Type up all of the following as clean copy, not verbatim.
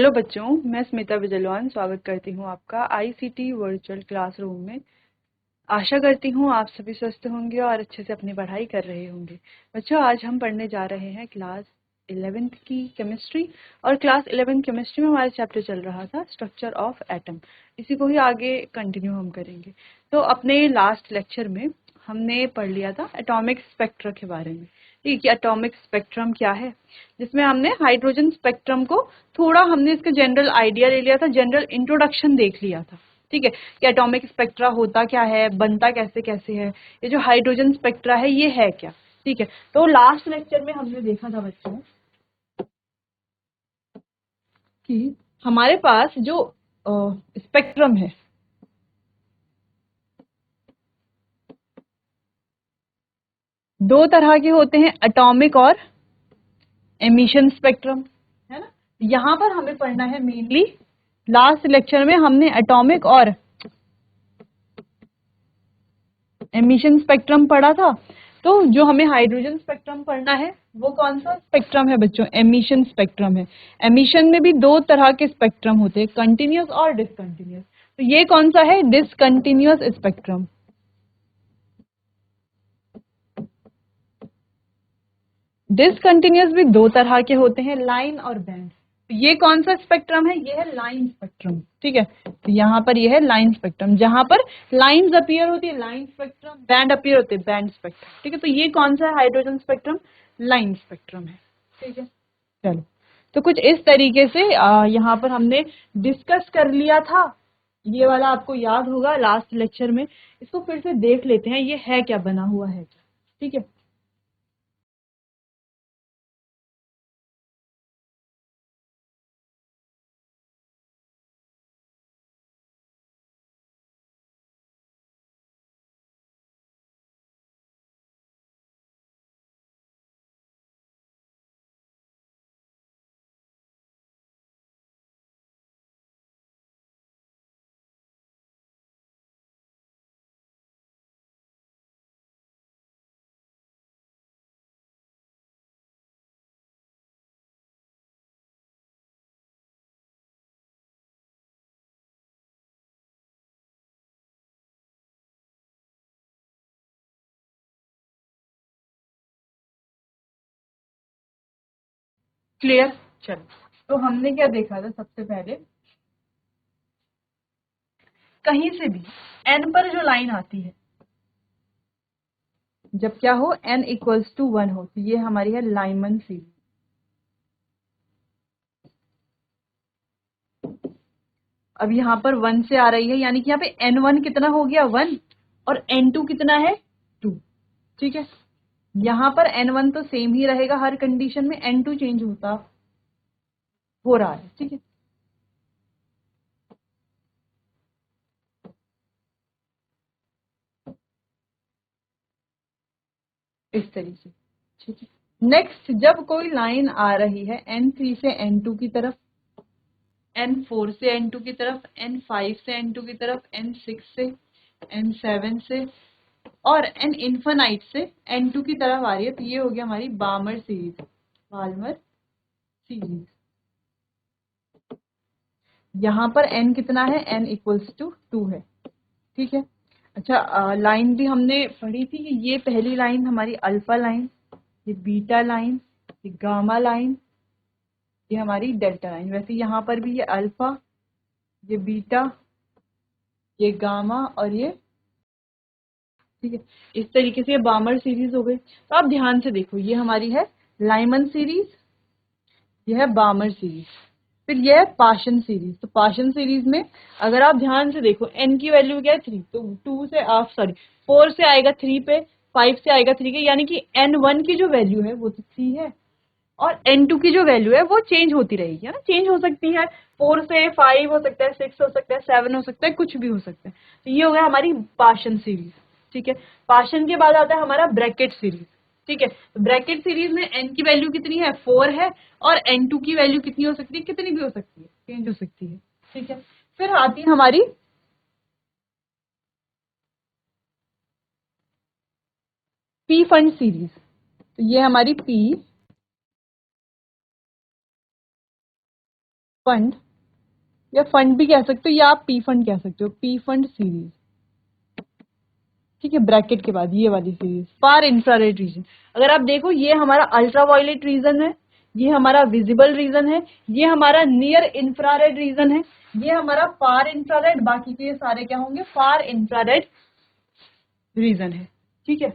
Hello बच्चों, मैं स्मिता बिजलवान स्वागत करती हूँ आपका आईसीटी वर्चुअल क्लासरूम में। आशा करती हूँ आप सभी स्वस्थ होंगे और अच्छे से अपनी पढ़ाई कर रहे होंगे। बच्चों, आज हम पढ़ने जा रहे हैं क्लास 11th की केमिस्ट्री। और क्लास 11th केमिस्ट्री में हमारा चैप्टर चल रहा था स्ट्रक्चर ऑफ एटम। इसी को ही आगे कंटिन्यू हम करेंगे। तो अपने लास्ट लेक्चर में हमने पढ़ लिया था एटॉमिक स्पेक्ट्रा के बारे में। ठीक है, एटॉमिक स्पेक्ट्रम क्या है, जिसमें हमने हाइड्रोजन स्पेक्ट्रम को थोड़ा हमने इसका जनरल आइडिया ले लिया था, जनरल इंट्रोडक्शन देख लिया था। ठीक है, कि एटॉमिक स्पेक्ट्रा होता क्या है, बनता कैसे कैसे है, ये जो हाइड्रोजन स्पेक्ट्रा है ये है क्या। ठीक है, तो लास्ट लेक्चर में हमने देखा था बच्चों कि हमारे पास जो स्पेक्ट्रम है दो तरह के होते हैं, एटॉमिक और एमिशन स्पेक्ट्रम, है ना। यहाँ पर हमें पढ़ना है मेनली, लास्ट लेक्चर में हमने एटॉमिक और एमिशन स्पेक्ट्रम पढ़ा था। तो जो हमें हाइड्रोजन स्पेक्ट्रम पढ़ना है वो कौन सा स्पेक्ट्रम है बच्चों, एमिशन स्पेक्ट्रम है। एमिशन में भी दो तरह के स्पेक्ट्रम होते हैं, कंटिन्यूअस और डिसकंटिन्यूअस। तो ये कौन सा है, डिसकंटिन्यूअस स्पेक्ट्रम। डिसकंटिन्यूअस भी दो तरह के होते हैं, लाइन और बैंड। तो ये कौन सा स्पेक्ट्रम है, ये है लाइन स्पेक्ट्रम। ठीक है, तो यहाँ पर ये है लाइन स्पेक्ट्रम, जहां पर लाइंस अपीयर होती है लाइन स्पेक्ट्रम, बैंड अपीयर होते हैं बैंड स्पेक्ट्रम। ठीक है, तो ये कौन सा है हाइड्रोजन स्पेक्ट्रम, लाइन स्पेक्ट्रम है। ठीक है, चलो, तो कुछ इस तरीके से यहाँ पर हमने डिस्कस कर लिया था। ये वाला आपको याद होगा लास्ट लेक्चर में। इसको फिर से देख लेते हैं, ये है क्या, बना हुआ है क्या। ठीक है, क्लियर। चलो, तो हमने क्या देखा था, सबसे पहले कहीं से भी एन पर जो लाइन आती है, जब क्या हो एन इक्वल्स टू 1 हो, तो ये हमारी है लाइमन सीरीज। अब यहाँ पर 1 से आ रही है, यानी कि यहाँ पे N1 कितना हो गया 1, और N2 कितना है 2। ठीक है, यहाँ पर N1 तो सेम ही रहेगा हर कंडीशन में, N2 चेंज होता हो रहा है। ठीक है, इस तरीके से। ठीक है, नेक्स्ट जब कोई लाइन आ रही है N3 से N2 की तरफ, N4 से N2 की तरफ, N5 से N2 की तरफ, N6 से, N7 से, और N इन्फानाइट से N2 की तरफ आ रही है, तो ये हो गया हमारी बामर सीरीज, बाल्मर सीरीज। यहाँ पर N कितना है, N इक्वल्स टू 2 है। ठीक है, अच्छा, लाइन भी हमने पढ़ी थी कि ये पहली लाइन हमारी अल्फा लाइन, ये बीटा लाइन, ये गामा लाइन, ये हमारी डेल्टा लाइन। वैसे यहाँ पर भी ये अल्फा, ये बीटा, ये गामा और ये, ठीक है, इस तरीके से ये बामर सीरीज हो गई। तो आप ध्यान से देखो, ये हमारी है लाइमन सीरीज, ये है बामर सीरीज, फिर ये है पाशन सीरीज। तो पाशन सीरीज में अगर आप ध्यान से देखो, एन की वैल्यू क्या है 3, तो 2 से आप सॉरी 4 से आएगा 3 पे, 5 से आएगा 3 के, यानी कि N1 की जो वैल्यू है वो तो 3 है, और N2 की जो वैल्यू है वो चेंज होती रहेगी, है ना, चेंज हो सकती है। 4 से 5 हो सकता है, 6 हो सकता है, 7 हो सकता है, कुछ भी हो सकता है। तो ये हो गया हमारी पाशन सीरीज। ठीक है, पाशन के बाद आता है हमारा ब्रैकेट सीरीज। ठीक है, तो ब्रैकेट सीरीज में n की वैल्यू कितनी है 4 है, और N2 की वैल्यू कितनी हो सकती है, कितनी भी हो सकती है, चेंज हो सकती है। ठीक है, फिर आती है हमारी पी फंड सीरीज। तो ये हमारी पी फंड, या फंड भी कह सकते हो या आप पी फंड कह सकते हो, पी फंड सीरीज, ठीक है, ब्रैकेट के बाद ये वाली सीरीज फार इंफ्रारेड रीजन। अगर आप देखो ये हमारा अल्ट्रावायलेट रीजन है, ये हमारा विजिबल रीजन है, ये हमारा नियर इंफ्रारेड रीजन है, ये हमारा फार इंफ्रारेड, बाकी के ये सारे क्या होंगे, फार इंफ्रारेड रीजन है, ठीक है।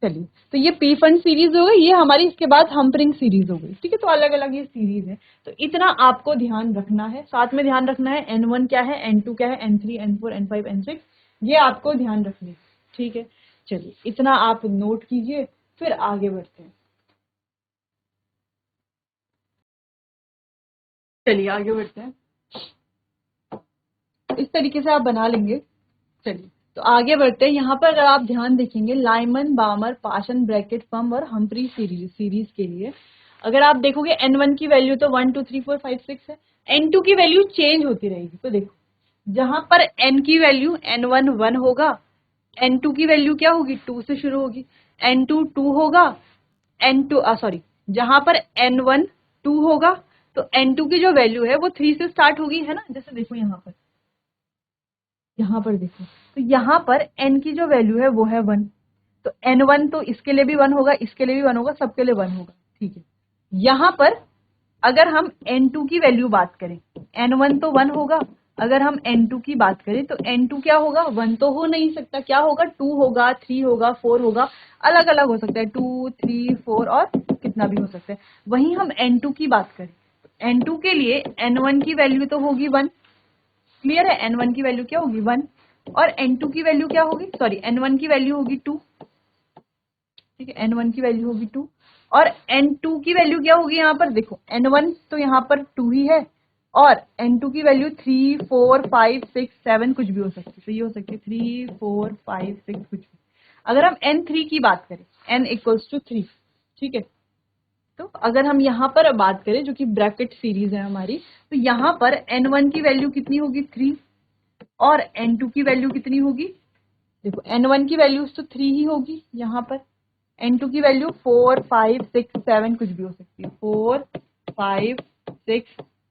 चलिए, तो ये पी फंड सीरीज हो गई, ये हमारी इसके बाद हम्परिंग सीरीज हो गई, ठीक है। तो अलग अलग ये सीरीज है, तो इतना आपको ध्यान रखना है, साथ में ध्यान रखना है N1 क्या है, N2 क्या है, N3 N4 N5 N6, ये आपको ध्यान रखनी है, ठीक है। चलिए, इतना आप नोट कीजिए, फिर आगे बढ़ते हैं। चलिए आगे बढ़ते हैं, इस तरीके से आप बना लेंगे। चलिए, तो आगे बढ़ते हैं। यहाँ पर अगर आप ध्यान देखेंगे, लाइमन, बामर, पाशन, ब्रैकेट, फम और हम्फ्री सीरीज के लिए अगर आप देखोगे N1 की वैल्यू तो 1 2 3 4 5 6 है, N2 की वैल्यू चेंज होती रहेगी। तो देखो, जहां पर N की वैल्यू N1 1 होगा, N2 की वैल्यू क्या होगी, 2 से शुरू होगी, N2 2 होगा, N2 सॉरी, जहां पर N1 2 होगा तो N2 की जो वैल्यू है वो 3 से स्टार्ट होगी, है ना। जैसे देखो यहाँ पर देखो, तो यहाँ पर n की जो वैल्यू है वो है 1, तो N1 तो इसके लिए भी 1 होगा, इसके लिए भी 1 होगा, सबके लिए 1 होगा, ठीक है। यहाँ पर अगर हम N2 की वैल्यू बात करें, N1 तो 1 होगा, अगर हम N2 की बात करें तो N2 क्या होगा, 1 तो हो नहीं सकता, क्या होगा, 2 होगा, 3 होगा, 4 होगा, अलग अलग हो सकता है, 2 3 4 और कितना भी हो सकता है। वहीं हम N2 की बात करें, N2 के लिए N1 की वैल्यू तो होगी 1, क्लियर है, N1 की वैल्यू क्या होगी 1, और N2 की वैल्यू क्या होगी, सॉरी N1 की वैल्यू होगी 2, ठीक है, N1 की वैल्यू होगी 2, और N2 की वैल्यू क्या होगी, यहाँ पर देखो N1 तो यहाँ पर 2 ही है, और N2 की वैल्यू 3 4 5 6 7 कुछ भी हो सकती है, तो ये हो सकती है 3 4 5 6 कुछ भी। अगर हम N3 की बात करें, N इक्वल्स टू 3, ठीक है, तो अगर हम यहाँ पर बात करें जो कि ब्रैकेट सीरीज है हमारी, तो यहाँ पर N1 की वैल्यू कितनी होगी 3, और N2 की वैल्यू कितनी होगी, देखो N1 की वैल्यू तो 3 ही होगी, यहाँ पर N2 की वैल्यू 4 5 6 7 कुछ भी हो सकती है, 4 5 6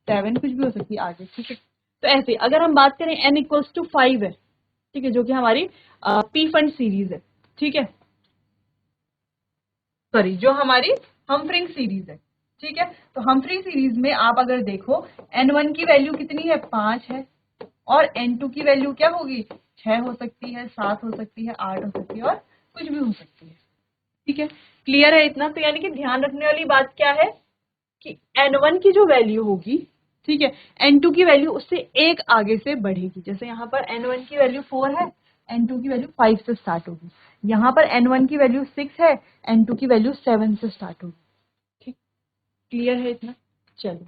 7 कुछ भी हो सकती है आगे, ठीक है। तो ऐसे अगर हम बात करें N इक्वल्स टू 5 है, ठीक है, जो कि हमारी पी फंड सीरीज है, ठीक है, सॉरी जो हमारी हम्फ्रिंग सीरीज है, ठीक है। तो हम्फ्री सीरीज में आप अगर देखो N1 की वैल्यू कितनी है, 5 है, और N2 की वैल्यू क्या होगी, 6 हो सकती है, 7 हो सकती है, 8 हो सकती है, और कुछ भी हो सकती है, ठीक है। क्लियर है इतना। तो यानी कि ध्यान रखने वाली बात क्या है कि N1 की जो वैल्यू होगी, ठीक है, N2 की वैल्यू उससे एक आगे से बढ़ेगी। जैसे यहाँ पर N1 की वैल्यू 4 है, N2 की वैल्यू 5 से स्टार्ट होगी, यहाँ पर N1 की वैल्यू 6 है, N2 की वैल्यू 7 से स्टार्ट होगी, ठीक। क्लियर है इतना। चलो,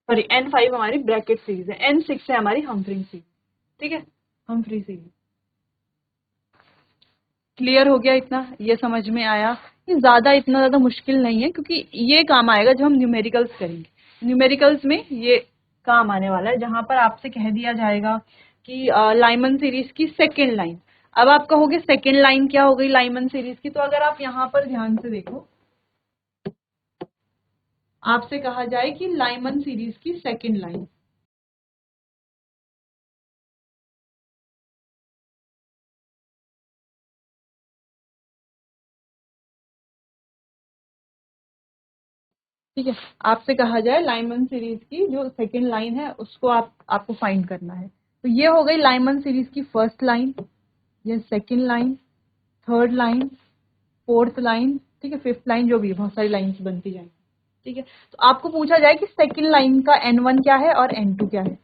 सॉरी N5 हमारी ब्रैकेट सीरीज है, N6 है हमारी हम्फ्रिंग सीरीज, ठीक है, हम्फ्री सीरीज। क्लियर हो गया इतना, ये समझ में आया। ये ज्यादा इतना ज्यादा मुश्किल नहीं है, क्योंकि ये काम आएगा जब हम न्यूमेरिकल्स करेंगे। न्यूमेरिकल्स में ये काम आने वाला है, जहां पर आपसे कह दिया जाएगा कि लाइमन सीरीज की सेकेंड लाइन। अब आप कहोगे सेकेंड लाइन क्या हो गई लाइमन सीरीज की, तो अगर आप यहाँ पर ध्यान से देखो, आपसे कहा जाए कि लाइमन सीरीज की सेकेंड लाइन, ठीक है, आपसे कहा जाए लाइमन सीरीज की जो सेकेंड लाइन है उसको आपको फाइंड करना है। तो ये हो गई लाइमन सीरीज की फर्स्ट लाइन, ये second line, third line, fourth line, ठीक है, फिफ्थ लाइन, जो भी बहुत सारी लाइन्स बनती जाएंगी, ठीक है। तो आपको पूछा जाए कि सेकेंड लाइन का N1 क्या है और N2 क्या है,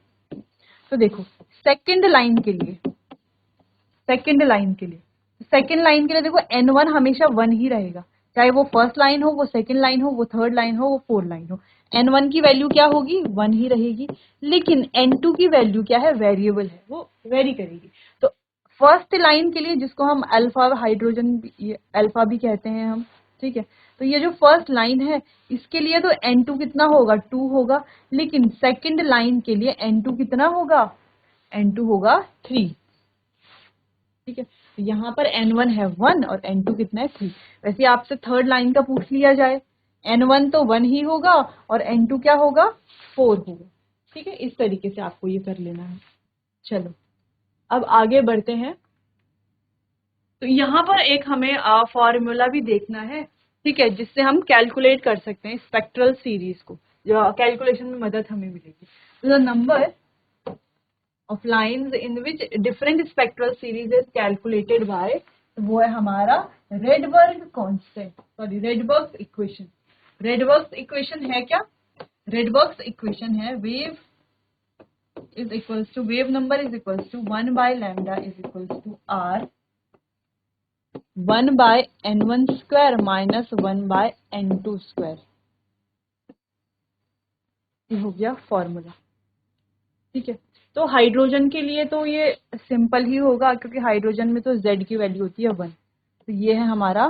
तो देखो सेकेंड लाइन के लिए, सेकेंड लाइन के लिए सेकेंड लाइन के लिए देखो N1 हमेशा 1 ही रहेगा, चाहे वो फर्स्ट लाइन हो, वो सेकेंड लाइन हो, वो थर्ड लाइन हो, वो फोर्थ लाइन हो, N1 की वैल्यू क्या होगी 1 ही रहेगी। लेकिन N2 की वैल्यू क्या है, वेरिएबल है, वो वेरी करेगी। तो फर्स्ट लाइन के लिए, जिसको हम अल्फा हाइड्रोजन अल्फा भी कहते हैं हम, ठीक है, तो ये जो फर्स्ट लाइन है इसके लिए तो N2 कितना होगा 2 होगा, लेकिन सेकेंड लाइन के लिए N2 कितना होगा, N2 होगा 3, ठीक है। तो यहाँ पर N1 है 1 और N2 कितना है 3। वैसे आपसे थर्ड लाइन का पूछ लिया जाए n1 तो 1 ही होगा और n2 क्या होगा 4 होगा। ठीक है, इस तरीके से आपको ये कर लेना है। चलो अब आगे बढ़ते हैं। तो यहाँ पर एक हमें फॉर्मूला भी देखना है, ठीक है, जिससे हम कैलकुलेट कर सकते हैं स्पेक्ट्रल सीरीज को, जो कैलकुलेशन में मदद हमें मिलेगी। तो the number of lines in which different spectral series is calculated by, वो है हमारा Rydberg constant, sorry Rydberg equation. Rydberg equation है क्या? रेडबर्ग इक्वेशन है wave is equals to wave number is equals to 1 by lambda is equals to r 1 by n1 square minus 1 by n2 square। ये हो गया formula. ठीक है, तो hydrogen के लिए तो ये सिंपल ही होगा, क्योंकि हाइड्रोजन में तो z की वैल्यू होती है 1। तो ये है हमारा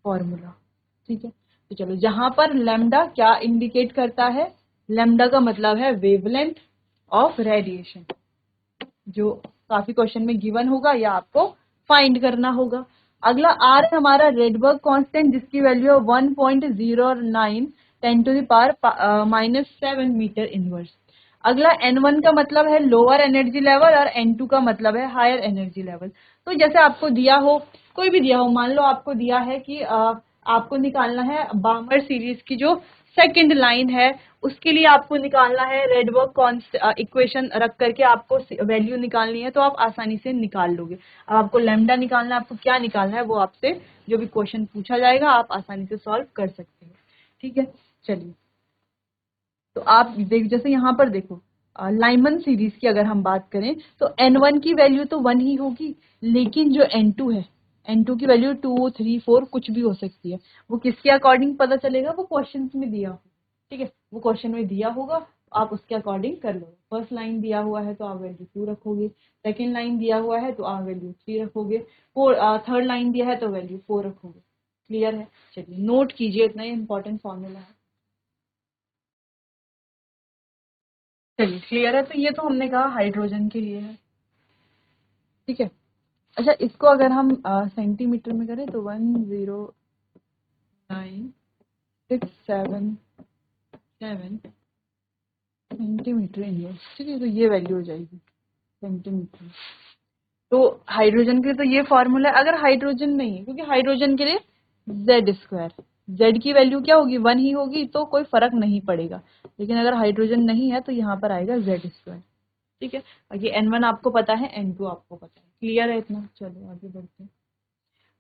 फॉर्मूला। ठीक है, तो चलो, जहां पर लैम्डा क्या इंडिकेट करता है, लैम्डा का मतलब है वेवलेंथ ऑफ रेडिएशन, जो काफी क्वेश्चन में गिवन होगा या आपको फाइंड करना होगा। अगला आर है हमारा रेडबर्ग कांस्टेंट, जिसकी वैल्यू है 1.09 10⁻⁻7 मीटर इनवर्स। अगला n1 का मतलब है लोअर एनर्जी लेवल और n2 का मतलब है हायर एनर्जी लेवल। तो जैसे आपको दिया हो, कोई भी दिया हो, मान लो आपको दिया है कि आपको निकालना है बामर सीरीज की जो सेकंड लाइन है, उसके लिए आपको निकालना है रेडबर्ग इक्वेशन रख करके आपको वैल्यू निकालनी है, तो आप आसानी से निकाल लोगे। अब आपको लैम्डा निकालना है, आपको क्या निकालना है, वो आपसे जो भी क्वेश्चन पूछा जाएगा आप आसानी से सॉल्व कर सकते हैं। ठीक है, चलिए, तो आप देख, जैसे यहाँ पर देखो लाइमन सीरीज की अगर हम बात करें तो n1 की वैल्यू तो 1 ही होगी, लेकिन जो n2 है, n2 की वैल्यू 2, 3, 4 कुछ भी हो सकती है। वो किसके अकॉर्डिंग पता चलेगा, वो क्वेश्चन में दिया होगा। ठीक है, वो क्वेश्चन में दिया होगा, आप उसके अकॉर्डिंग कर लो। फर्स्ट लाइन दिया हुआ है तो आप वैल्यू 2 रखोगे, सेकेंड लाइन दिया हुआ है तो आप वैल्यू 3 रखोगे, थर्ड लाइन दिया है तो वैल्यू 4 रखोगे। क्लियर है? चलिए नोट कीजिए, इतना ही इंपॉर्टेंट फॉर्मूला है। चलिए क्लियर है, तो ये तो हमने कहा हाइड्रोजन के लिए है। ठीक है, अच्छा, इसको अगर हम सेंटीमीटर में करें तो 109677 सेंटीमीटर इनवर्स। ठीक है, तो ये वैल्यू हो जाएगी सेंटीमीटर। तो हाइड्रोजन के लिए तो ये फॉर्मूला है। अगर हाइड्रोजन नहीं है, क्योंकि हाइड्रोजन के लिए जेड स्क्वायर, जेड की वैल्यू क्या होगी, 1 ही होगी, तो कोई फर्क नहीं पड़ेगा। लेकिन अगर हाइड्रोजन नहीं है तो यहाँ पर आएगा जेड स्क्वायर। ठीक है, बाकी n1 आपको पता है, n2 आपको पता है। क्लियर है इतना? चलो आगे बढ़ते हैं।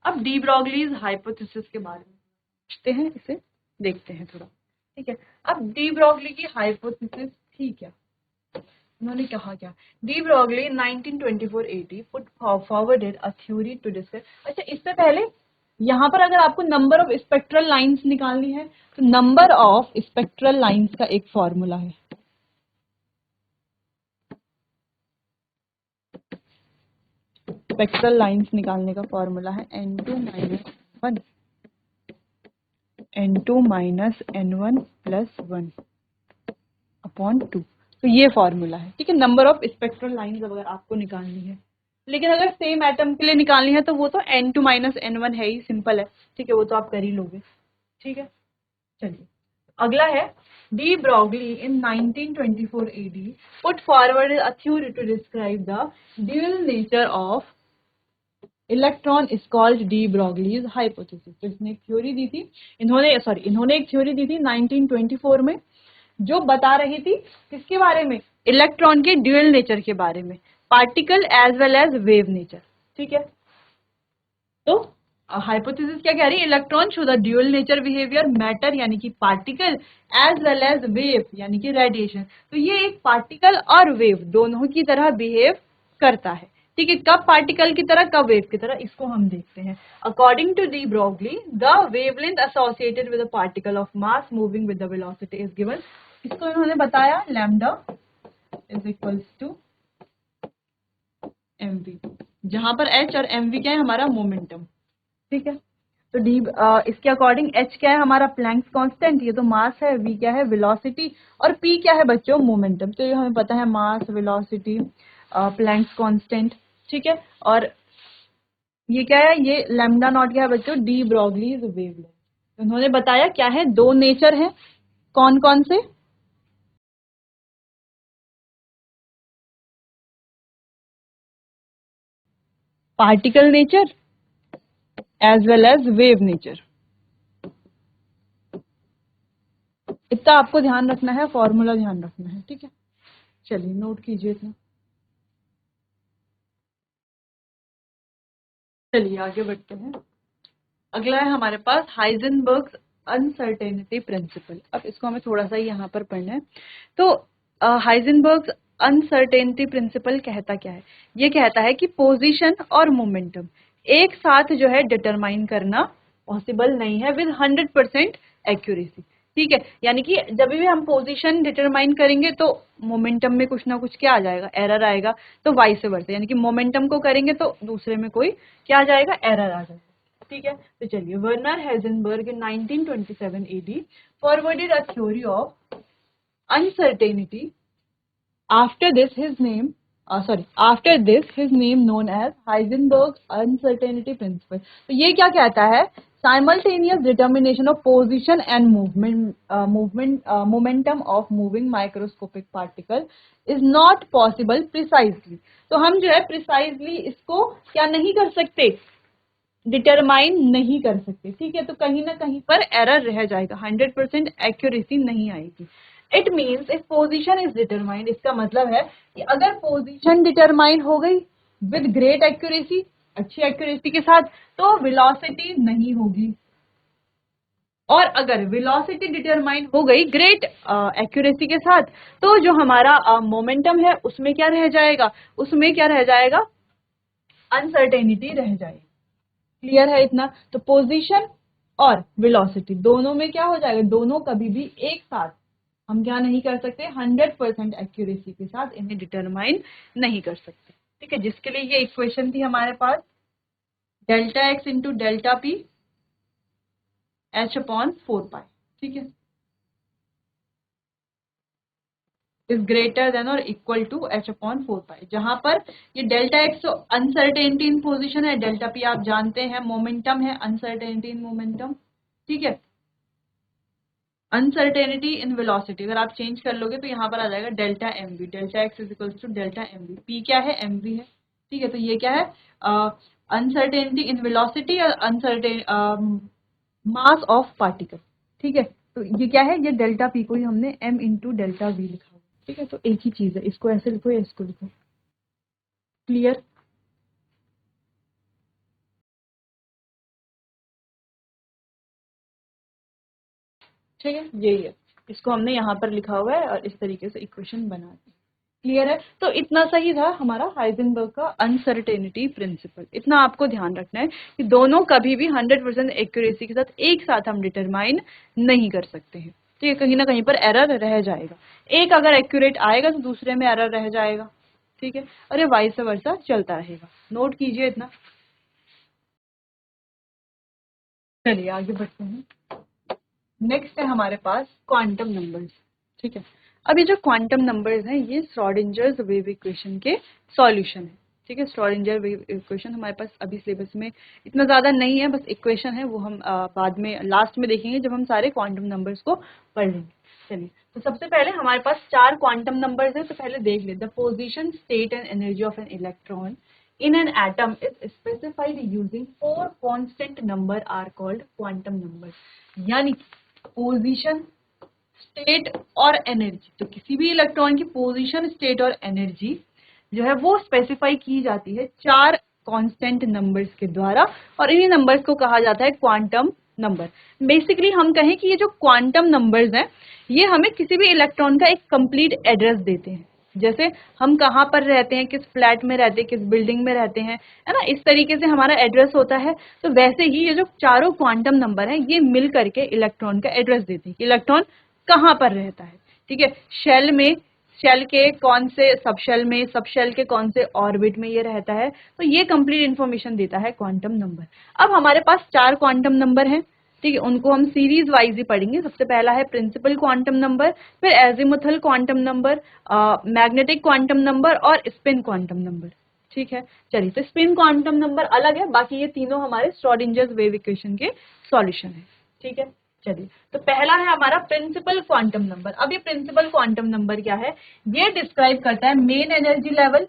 अब डी ब्रॉगलीज हाइपोथेसिस के बारे में पूछते हैं, इसे देखते हैं थोड़ा। ठीक है, अब डी ब्रॉगली की हाइपोथेसिस थी क्या, उन्होंने कहा क्या? De Broglie 1924-80 put forwarded a theory to discuss. अच्छा, इससे पहले यहाँ पर अगर आपको नंबर ऑफ स्पेक्ट्रल लाइंस निकालनी है, तो नंबर ऑफ स्पेक्ट्रल लाइंस का एक फॉर्मूला है। स्पेक्ट्रल लाइंस निकालने का फॉर्मूला है n2 minus n1 plus 1 upon 2। तो ये फॉर्मूला है। ठीक है, नंबर ऑफ स्पेक्ट्रल लाइंस अगर आपको निकालनी है। लेकिन अगर सेम एटम के लिए निकालनी है तो वो तो n2 माइनस n1 है ही, सिंपल है। ठीक है, वो तो आप कर ही लोगे। ठीक है, चलिए अगला है de Broglie in 1924 AD put forward a theory to describe the dual nature of electron is called de Broglie's hypothesis. तो इसने एक थ्योरी दी थी, इन्होंने एक थ्योरी दी थी 1924 में, जो बता रही थी किसके बारे में, इलेक्ट्रॉन के ड्यूअल नेचर के बारे में, particle as well as wave nature. ठीक है, तो हाइपोथेसिस क्या कह रही है, electron show the dual nature behaviour matter यानी कि particle, as well as wave यानी कि रेडिएशन। तो ये एक पार्टिकल और वेव दोनों की तरह बिहेव करता है। ठीक है, कब पार्टिकल की तरह, कब वेव की तरह, इसको हम देखते हैं। According to de Broglie the wavelength associated with a particle of mass moving with the velocity is given. इसको इन्होंने बताया lambda is equals to mv, जहां पर h और mv क्या है, हमारा मोमेंटम। ठीक है, तो डी इसके अकॉर्डिंग h क्या है, हमारा प्लैंक्स कांस्टेंट, ये तो मास है, v क्या है, वेलोसिटी, और p क्या है बच्चों, मोमेंटम। तो ये हमें पता है, मास, वेलोसिटी, प्लैंक्स कांस्टेंट। ठीक है, और ये क्या है, ये लैम्डा नॉट क्या है बच्चों, डी ब्रॉगलीज वेवलेंथ। उन्होंने बताया क्या है, दो नेचर है, कौन कौन से, particle nature as well as wave nature. इतना आपको ध्यान रखना है, फॉर्मूला ध्यान रखना है, ठीक है। चलिए नोट कीजिए इतना। चलिए आगे बढ़ते हैं। अगला है हमारे पास हाइजेनबर्ग्स अनसर्टेनिटी प्रिंसिपल। अब इसको हमें थोड़ा सा यहाँ पर पढ़ना है। तो हाइजेनबर्ग्स अनसर्टेनिटी प्रिंसिपल कहता क्या है, ये कहता है कि पोजीशन और मोमेंटम एक साथ जो है डिटरमाइन करना पॉसिबल नहीं है विद 100% एक्यूरेसी, ठीक है। यानी कि जब भी हम पोजीशन डिटरमाइन करेंगे तो मोमेंटम में कुछ ना कुछ क्या आ जाएगा, एरर आएगा। तो वाइस वर्सा, यानी कि मोमेंटम को करेंगे तो दूसरे में कोई क्या आ जाएगा, एरर आ जाएगा, ठीक है। तो चलिए, Werner Heisenberg in 1927 AD forwarded a theory of uncertainty. After this, his name known as Heisenberg's uncertainty principle. तो ये क्या कहता है, simultaneous determination of position and momentum of moving microscopic particle is not possible precisely. तो हम जो है precisely इसको क्या नहीं कर सकते, डिटरमाइन नहीं कर सकते, ठीक है। तो कहीं ना कहीं पर एरर रह जाएगा, 100% एक्यूरेसी नहीं आएगी। It means if position is determined, इसका मतलब है कि अगर पोजीशन डिटरमाइन हो गई विद ग्रेट एक्यूरेसी, अच्छी एक्यूरेसी के साथ, तो वेलोसिटी नहीं होगी। और अगर वेलोसिटी डिटरमाइन हो गई ग्रेट एक्यूरेसी के साथ, तो जो हमारा मोमेंटम है उसमें क्या रह जाएगा, उसमें क्या रह जाएगा, अनसर्टेनिटी रह जाएगी। क्लियर है इतना। तो पोजीशन और वेलोसिटी दोनों में क्या हो जाएगा, दोनों कभी भी एक साथ हम क्या नहीं कर सकते, 100% एक्यूरेसी के साथ इन्हें डिटरमाइन नहीं कर सकते, ठीक है। जिसके लिए ये इक्वेशन थी हमारे पास, delta X into delta P h/4π, ठीक है, इज ग्रेटर देन और इक्वल टू h/4π, जहां पर ये डेल्टा एक्स तो अनसर्टेनिटी इन पोजीशन है, डेल्टा पी आप जानते हैं मोमेंटम है, अनसर्टेनिटी इन मोमेंटम, ठीक है। अनसर्टेनिटी इन वेलोसिटी अगर आप चेंज कर लोगे तो यहाँ पर आ जाएगा delta M V, delta X is equals to delta M V. P क्या है, एम वी है, ठीक है। तो ये क्या है, अनसर्टेनिटी इन वेलोसिटी और अनसर्टेन मास ऑफ पार्टिकल, ठीक है। तो ये क्या है, ये डेल्टा पी को ही हमने एम इंटू डेल्टा वी लिखा हुआ, ठीक है। तो एक ही चीज है, इसको ऐसे लिखो या इसको लिखो। क्लियर, ठीक है, यही है। इसको हमने यहाँ पर लिखा हुआ है और इस तरीके से इक्वेशन बना दी। क्लियर है। तो इतना सही था हमारा हाइजेनबर्ग का अनसर्टेनिटी प्रिंसिपल। इतना आपको ध्यान रखना है कि दोनों कभी भी 100% एक्यूरेसी के साथ एक साथ हम डिटरमाइन नहीं कर सकते हैं, ठीक है। कहीं ना कहीं पर एरर रह जाएगा, एक अगर एक्यूरेट आएगा तो दूसरे में एरर रह जाएगा, ठीक है। और ये वाइस वर्सा चलता रहेगा। नोट कीजिए इतना। चलिए आगे बढ़ते हैं। नेक्स्ट है हमारे पास क्वांटम नंबर्स, ठीक है। अब ये जो क्वांटम नंबर्स हैं ये श्रोडिंजर्स वेव इक्वेशन के सॉल्यूशन है, ठीक है। श्रोडिंजर वेव इक्वेशन हमारे पास अभी सिलेबस में इतना ज़्यादा नहीं है, बस इक्वेशन है, वो हम बाद में लास्ट में देखेंगे जब हम सारे क्वांटम नंबर्स को पढ़ लेंगे। चलिए, तो सबसे पहले हमारे पास 4 क्वांटम नंबर्स है, तो पहले देख लेते हैं। The position, state and energy of an electron in an atom is specified using 4 constant number are called quantum numbers। यानी पोजीशन, स्टेट और एनर्जी, तो किसी भी इलेक्ट्रॉन की पोजीशन, स्टेट और एनर्जी जो है वो स्पेसिफाई की जाती है 4 कांस्टेंट नंबर्स के द्वारा, और इन्हीं नंबर्स को कहा जाता है क्वांटम नंबर। बेसिकली हम कहें कि ये जो क्वांटम नंबर्स हैं ये हमें किसी भी इलेक्ट्रॉन का एक कंप्लीट एड्रेस देते हैं। जैसे हम कहाँ पर रहते हैं, किस फ्लैट में रहते हैं, किस बिल्डिंग में रहते हैं, है ना, इस तरीके से हमारा एड्रेस होता है। तो वैसे ही ये जो चारों क्वांटम नंबर हैं ये मिल करके इलेक्ट्रॉन का एड्रेस देते हैं कि इलेक्ट्रॉन कहाँ पर रहता है, ठीक है। शेल में, शेल के कौन से सब शेल में, सब शेल के कौन से ऑर्बिट में ये रहता है, तो ये कंप्लीट इन्फॉर्मेशन देता है क्वांटम नंबर। अब हमारे पास 4 क्वांटम नंबर हैं, ठीक है, उनको हम सीरीज वाइज ही पढ़ेंगे। सबसे पहला है प्रिंसिपल क्वांटम नंबर, फिर azimuthal quantum number, magnetic quantum number और स्पिन क्वांटम नंबर, ठीक है। चलिए, तो स्पिन क्वांटम नंबर अलग है, बाकी ये तीनों हमारे श्रोडिंजर्स वेव इक्वेशन के सॉल्यूशन है, ठीक है। चलिए, तो पहला है हमारा प्रिंसिपल क्वांटम नंबर। अब ये प्रिंसिपल क्वांटम नंबर क्या है, ये डिस्क्राइब करता है मेन एनर्जी लेवल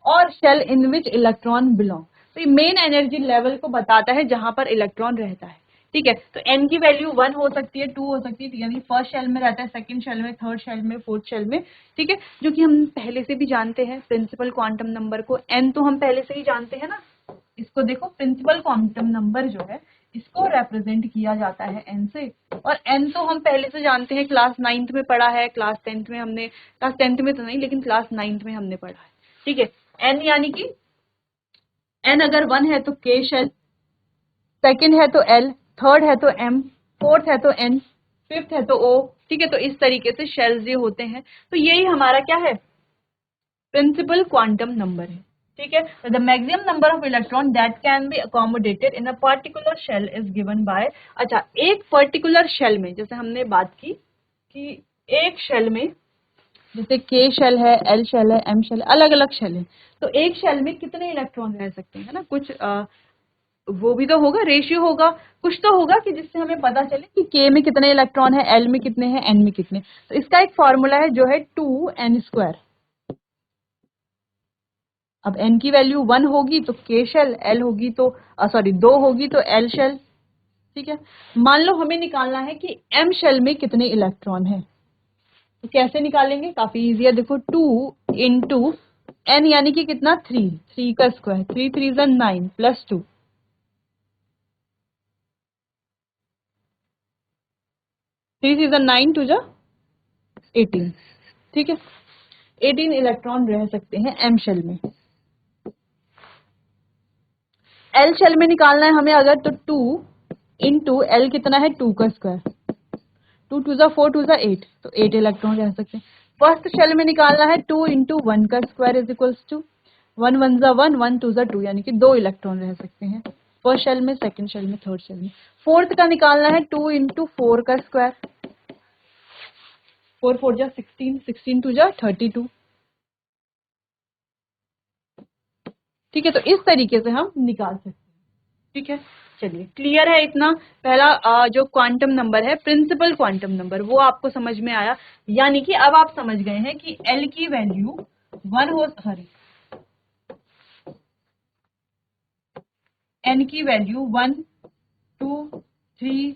और shell in which electron belong. तो ये मेन एनर्जी लेवल को बताता है जहां पर इलेक्ट्रॉन रहता है, ठीक है। तो n की वैल्यू 1 हो सकती है, 2 हो सकती है, यानी फर्स्ट शेल में रहता है, सेकंड शेल में, थर्ड शेल में, फोर्थ शेल में, ठीक है, जो कि हम पहले से भी जानते हैं प्रिंसिपल क्वांटम नंबर को। n तो हम पहले से ही जानते हैं ना, इसको देखो, प्रिंसिपल क्वांटम नंबर जो है इसको रिप्रेजेंट किया जाता है n से, और n तो हम पहले से जानते हैं, क्लास 9th में पढ़ा है, क्लास 10th में हमने, क्लास 10th में तो नहीं लेकिन क्लास 9th में हमने पढ़ा है, ठीक है। n यानी कि n अगर 1 है तो k शेल, सेकंड है तो l, थर्ड है तो m, फोर्थ है तो n, फिफ्थ है तो o, ठीक है। तो इस तरीके से शेल्स ये होते हैं। तो यही हमारा क्या है, प्रिंसिपल क्वांटम नंबर है, ठीक है। The maximum number of electron that can be accommodated in a particular shell is given by, अच्छा, एक पर्टिकुलर शेल में, जैसे हमने बात की कि एक शेल में, जैसे के शेल है, एल शेल है, एम शेल है, अलग अलग शेल है, तो एक शेल में कितने इलेक्ट्रॉन रह सकते हैं, है ना, कुछ वो भी तो होगा, रेशियो होगा, कुछ तो होगा कि जिससे हमें पता चले कि के में कितने इलेक्ट्रॉन है, एल में कितने हैं, एन में कितने। तो इसका एक फॉर्मूला है जो है 2n²। अब n की वैल्यू 1 होगी तो k शेल, l होगी तो सॉरी 2 होगी तो l शेल, ठीक है। मान लो हमें निकालना है कि m शेल में कितने इलेक्ट्रॉन है, तो कैसे निकालेंगे, काफी इजी है। देखो 2 इंटू n यानी कि कितना, 3, 3 का स्क्वायर, 3 3 ज़ा 9 प्लस 2, 3 3 ज़ा 9, 2 ज़ा 18, ठीक है। 18 इलेक्ट्रॉन रह सकते हैं m शेल में। l शेल में निकालना है हमें अगर, तो 2 इंटू l कितना है, 2 का स्क्वायर, 2 2 ज़ा 4, 2 ज़ा 8, तो 8 इलेक्ट्रॉन रह सकते हैं। फर्स्ट शेल में निकालना है 2 इंटू 1 का स्क्वायर इज इक्वल्स टू 1 1 ज़ा 1, 1 2 ज़ा 2, यानी कि 2 इलेक्ट्रॉन रह सकते हैं फर्स्ट शेल में, सेकंड शेल में, थर्ड शेल में। फोर्थ का निकालना है 2 इंटू 4 का स्क्वायर, 4 4 ज़ा 16, 16 2 ज़ा 32, ठीक है। तो इस तरीके से हम निकाल सकते हैं, ठीक है। चलिए, क्लियर है इतना। पहला जो क्वांटम नंबर है, प्रिंसिपल क्वांटम नंबर, वो आपको समझ में आया, यानी कि अब आप समझ गए हैं कि L की वैल्यू 1 हो, सॉरी, N की वैल्यू 1 2 3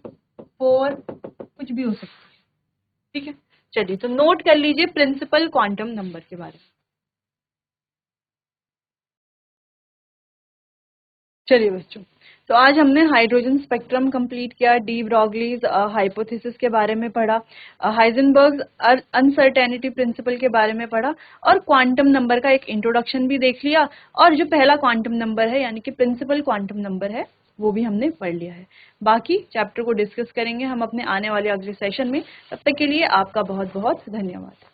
4 कुछ भी हो सकती है, ठीक है। चलिए, तो नोट कर लीजिए प्रिंसिपल क्वांटम नंबर के बारे में। चलिए बच्चों, तो आज हमने हाइड्रोजन स्पेक्ट्रम कंप्लीट किया, डी ब्रॉगलीज हाइपोथेसिस के बारे में पढ़ा, हाइजेनबर्ग अनसर्टेनिटी प्रिंसिपल के बारे में पढ़ा, और क्वांटम नंबर का एक इंट्रोडक्शन भी देख लिया, और जो पहला क्वांटम नंबर है यानी कि प्रिंसिपल क्वांटम नंबर है वो भी हमने पढ़ लिया है। बाकी चैप्टर को डिस्कस करेंगे हम अपने आने वाले अगले सेशन में। तब तक के लिए आपका बहुत बहुत धन्यवाद।